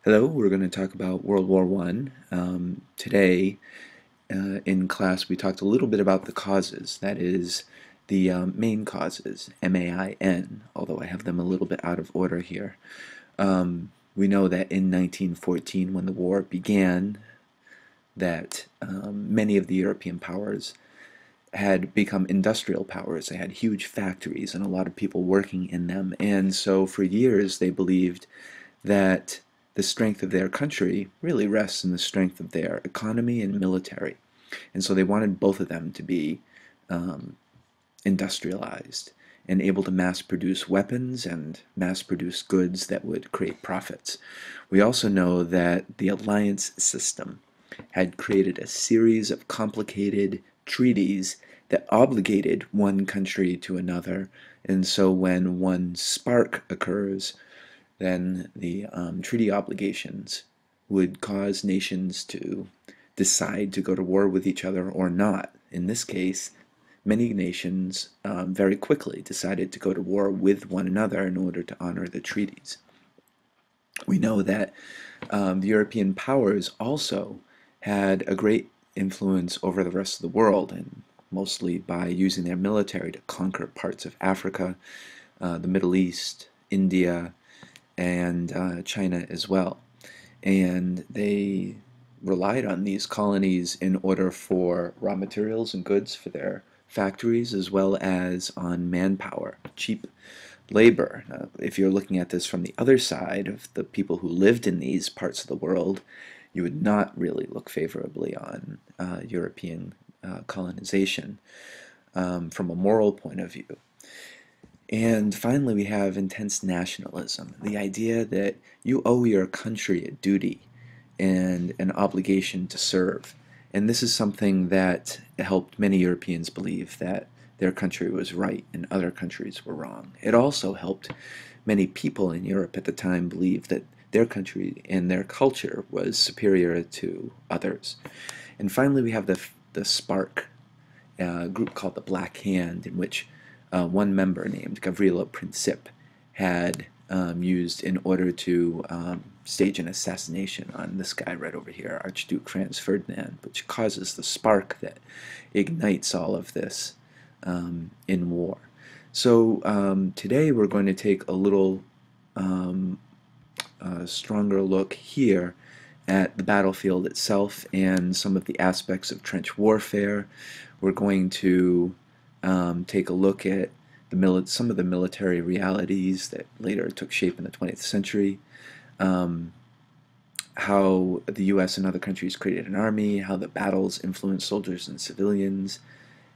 Hello, we're going to talk about World War One. Today, in class, we talked a little bit about the causes, that is, the main causes, MAIN, although I have them a little bit out of order here. We know that in 1914, when the war began, that many of the European powers had become industrial powers. They had huge factories and a lot of people working in them. And so for years they believed that the strength of their country really rests in the strength of their economy and military. And so they wanted both of them to be um, industrialized and able to mass produce weapons and mass produce goods that would create profits. We also know that the alliance system had created a series of complicated treaties that obligated one country to another. And so when one spark occurs, then the treaty obligations would cause nations to decide to go to war with each other or not. In this case, many nations very quickly decided to go to war with one another in order to honor the treaties. We know that the European powers also had a great influence over the rest of the world, and mostly by using their military to conquer parts of Africa, the Middle East, India, and China as well. And they relied on these colonies in order for raw materials and goods for their factories, as well as on manpower, cheap labor. If you're looking at this from the other side of the people who lived in these parts of the world, you would not really look favorably on European colonization from a moral point of view. And finally, we have intense nationalism, the idea that you owe your country a duty and an obligation to serve. And this is something that helped many Europeans believe that their country was right and other countries were wrong. It also helped many people in Europe at the time believe that their country and their culture was superior to others. And finally, we have the Spark, a group called the Black Hand, in which one member named Gavrilo Princip had used in order to stage an assassination on this guy right over here, Archduke Franz Ferdinand, which causes the spark that ignites all of this in war. So today we're going to take a little stronger look here at the battlefield itself and some of the aspects of trench warfare. We're going to take a look at some of the military realities that later took shape in the 20th century, how the U.S. and other countries created an army, how the battles influenced soldiers and civilians,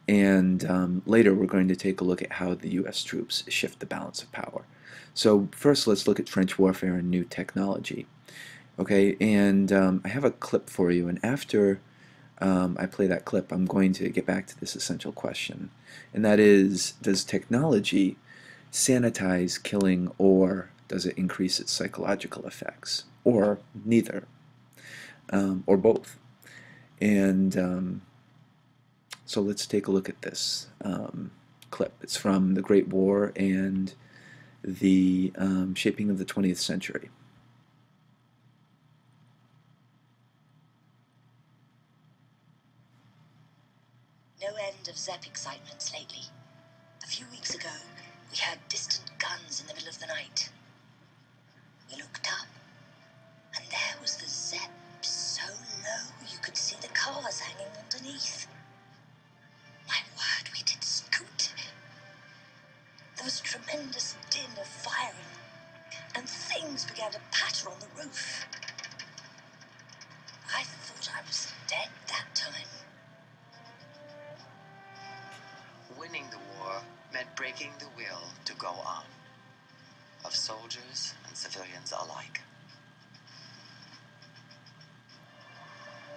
and later we're going to take a look at how the U.S. troops shift the balance of power. So first let's look at trench warfare and new technology. Okay, and I have a clip for you, and after I play that clip, I'm going to get back to this essential question, and that is, does technology sanitize killing, or does it increase its psychological effects, or neither, or both? And so let's take a look at this clip. It's from the Great War and the shaping of the 20th century. No end of Zepp excitements lately. A few weeks ago, we heard distant guns in the middle of the night. We looked up, and there was the Zepp so low you could see the cars hanging underneath. My word, we did scoot. There was a tremendous din of firing, and things began to patter on the roof. I thought I was dead that time. Winning the war meant breaking the will to go on, of soldiers and civilians alike.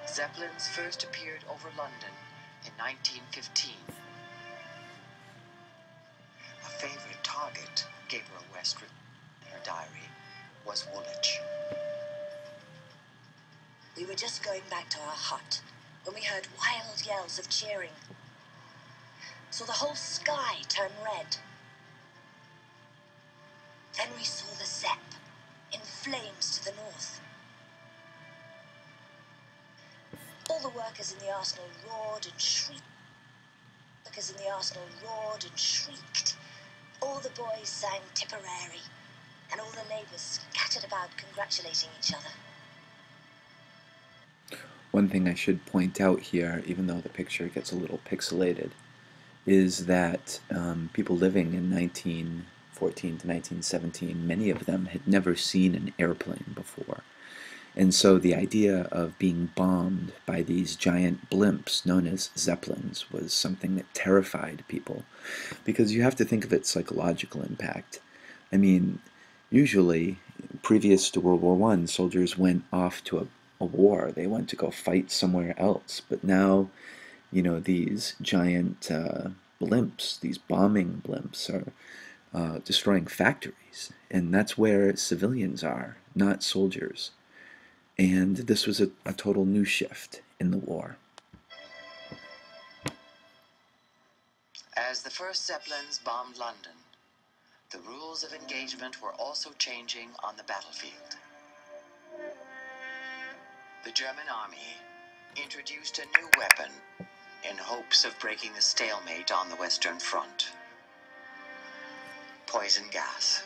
Zeppelins first appeared over London in 1915. A favorite target, Gabriel West wrote in her diary, was Woolwich. We were just going back to our hut when we heard wild yells of cheering. So the whole sky turned red. Then we saw the Zepp in flames to the north, the workers in the arsenal roared and shrieked. Workers in the arsenal roared and shrieked. All the boys sang Tipperary, and all the neighbours scattered about congratulating each other. One thing I should point out here, even though the picture gets a little pixelated, is that people living in 1914 to 1917, many of them had never seen an airplane before. And so the idea of being bombed by these giant blimps known as zeppelins was something that terrified people, because you have to think of its psychological impact. I mean, usually, previous to World War I, soldiers went off to a war. They went to go fight somewhere else. But now, these giant blimps, these bombing blimps, are destroying factories. And that's where civilians are, not soldiers. And this was a total new shift in the war. As the first Zeppelins bombed London, the rules of engagement were also changing on the battlefield. The German army introduced a new weapon in hopes of breaking the stalemate on the Western Front: poison gas.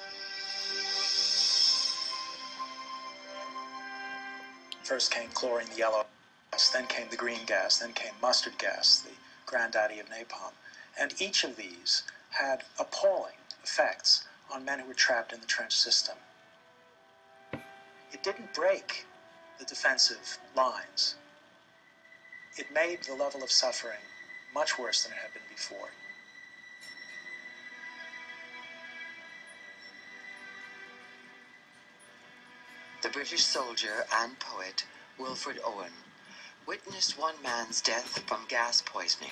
First came chlorine, the yellow gas, then came the green gas, then came mustard gas, the granddaddy of napalm. And each of these had appalling effects on men who were trapped in the trench system. It didn't break the defensive lines. It made the level of suffering much worse than it had been before. The British soldier and poet Wilfred Owen witnessed one man's death from gas poisoning.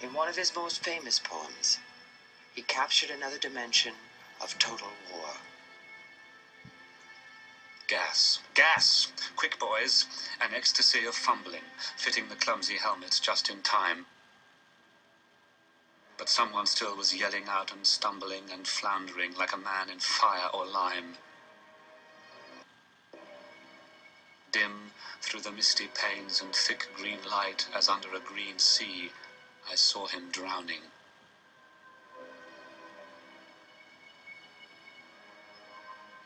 In one of his most famous poems, he captured another dimension of total war. Gas. Gas! Quick, boys. An ecstasy of fumbling, fitting the clumsy helmets just in time. But someone still was yelling out and stumbling and floundering like a man in fire or lime. Dim through the misty panes and thick green light, as under a green sea, I saw him drowning.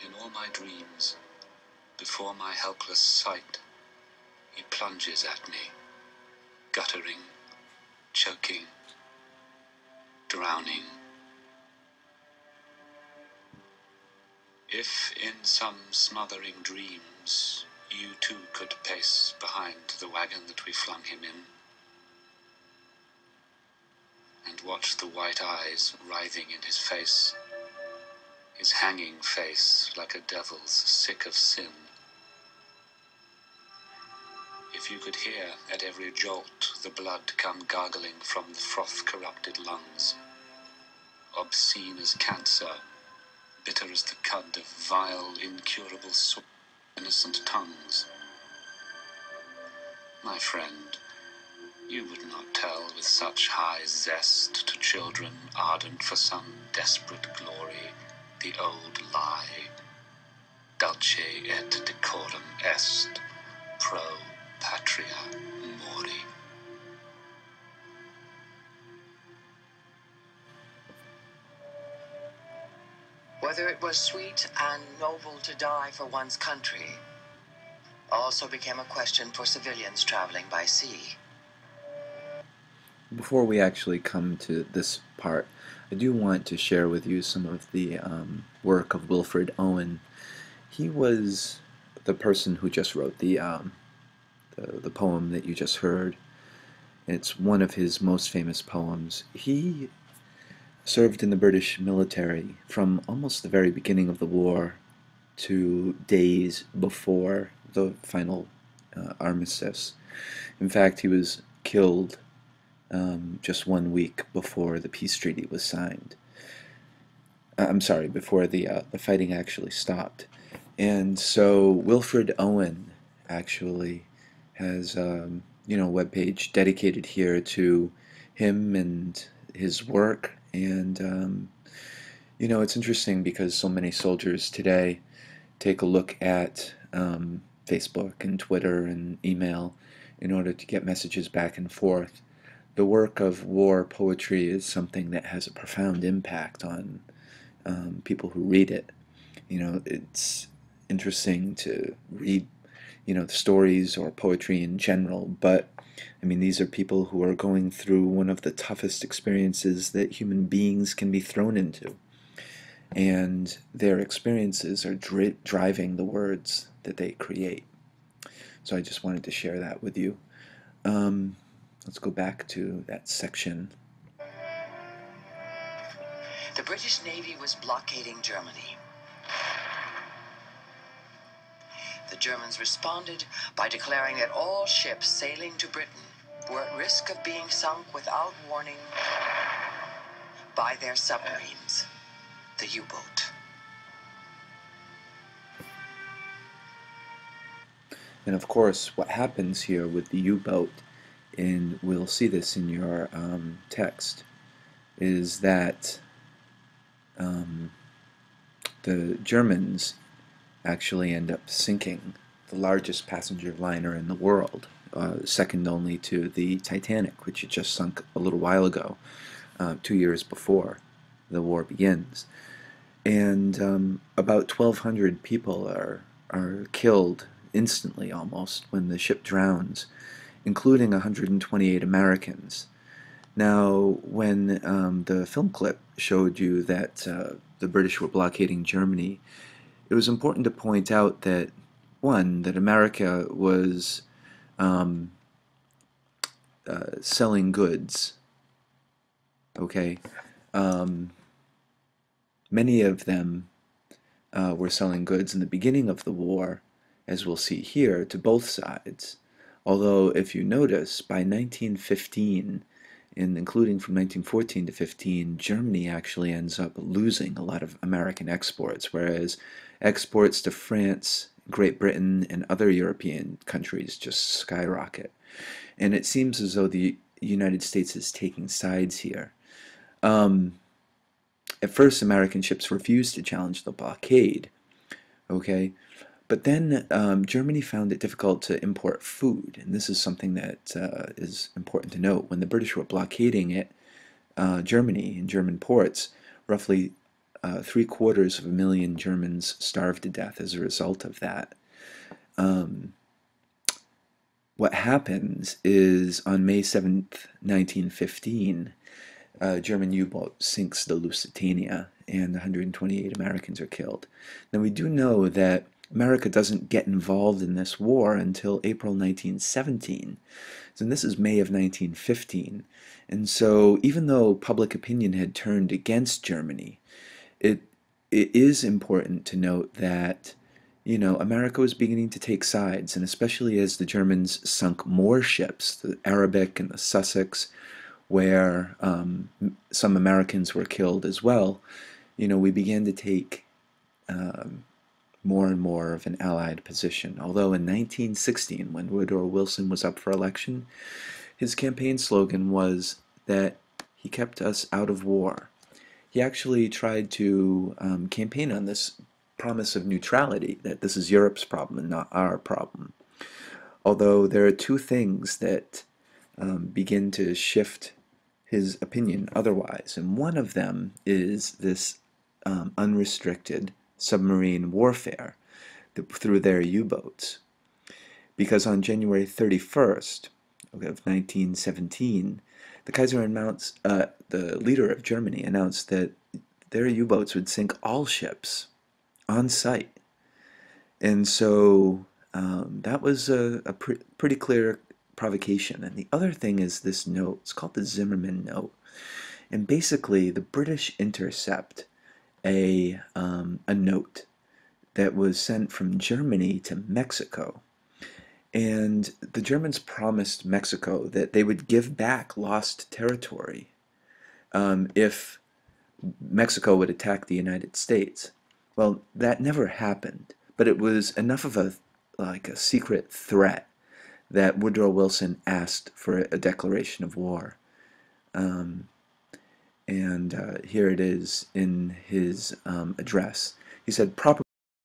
In all my dreams, before my helpless sight, he plunges at me, guttering, choking, drowning. If in some smothering dreams you too could pace behind the wagon that we flung him in, and watch the white eyes writhing in his face, his hanging face like a devil's sick of sin. If you could hear at every jolt the blood come gargling from the froth-corrupted lungs, obscene as cancer, bitter as the cud of vile, incurable innocent tongues, my friend, you would not tell with such high zest to children ardent for some desperate glory the old lie, dulce et decorum est, pro patria mori. Whether it was sweet and noble to die for one's country also became a question for civilians traveling by sea. Before we actually come to this part, I do want to share with you some of the work of Wilfred Owen. He was the person who just wrote the poem that you just heard. It's one of his most famous poems. He served in the British military from almost the very beginning of the war to days before the final armistice. In fact, he was killed just 1 week before the peace treaty was signed. I'm sorry, before the fighting actually stopped. And so Wilfred Owen actually has a webpage dedicated here to him and his work. And it's interesting because so many soldiers today take a look at Facebook and Twitter and email in order to get messages back and forth. The work of war poetry is something that has a profound impact on people who read it. It's interesting to read, the stories or poetry in general, but I mean, these are people who are going through one of the toughest experiences that human beings can be thrown into. And their experiences are driving the words that they create. So I just wanted to share that with you. Let's go back to that section. The British Navy was blockading Germany. The Germans responded by declaring that all ships sailing to Britain were at risk of being sunk without warning by their submarines, the U-boat. And of course, what happens here with the U-boat, and we'll see this in your text, is that the Germans actually end up sinking the largest passenger liner in the world, second only to the Titanic, which had just sunk a little while ago, 2 years before the war begins. And about 1,200 people are killed instantly almost when the ship drowns, including 128 Americans. Now, when the film clip showed you that the British were blockading Germany, it was important to point out that, one, that America was selling goods, okay? Many of them were selling goods in the beginning of the war, as we'll see here, to both sides. Although, if you notice, by 1915, and including from 1914 to 15, Germany actually ends up losing a lot of American exports, whereas exports to France, Great Britain, and other European countries just skyrocket. And it seems as though the United States is taking sides here. At first, American ships refused to challenge the blockade, okay? But then Germany found it difficult to import food, and this is something that is important to note. When the British were blockading Germany in German ports, roughly 750,000 Germans starved to death as a result of that. What happens is on May 7th, 1915, a German U-boat sinks the Lusitania, and 128 Americans are killed. Now, we do know that America doesn't get involved in this war until April 1917. And this is May of 1915. And so even though public opinion had turned against Germany, it is important to note that, America was beginning to take sides, and especially as the Germans sunk more ships, the Arabic and the Sussex, where some Americans were killed as well, we began to take more and more of an allied position. Although in 1916, when Woodrow Wilson was up for election, his campaign slogan was that he kept us out of war. He actually tried to campaign on this promise of neutrality, that this is Europe's problem and not our problem. Although there are two things that begin to shift his opinion otherwise, and one of them is this unrestricted submarine warfare through their U-boats. Because on January 31st of 1917, the Kaiser announced, the leader of Germany announced that their U-boats would sink all ships on sight. And so that was a pretty clear provocation. And the other thing is this note. It's called the Zimmerman Note. And basically, the British intercept a note that was sent from Germany to Mexico. And the Germans promised Mexico that they would give back lost territory if Mexico would attack the United States. Well, that never happened, but it was enough of a secret threat that Woodrow Wilson asked for a declaration of war. And here it is in his address. He said, proper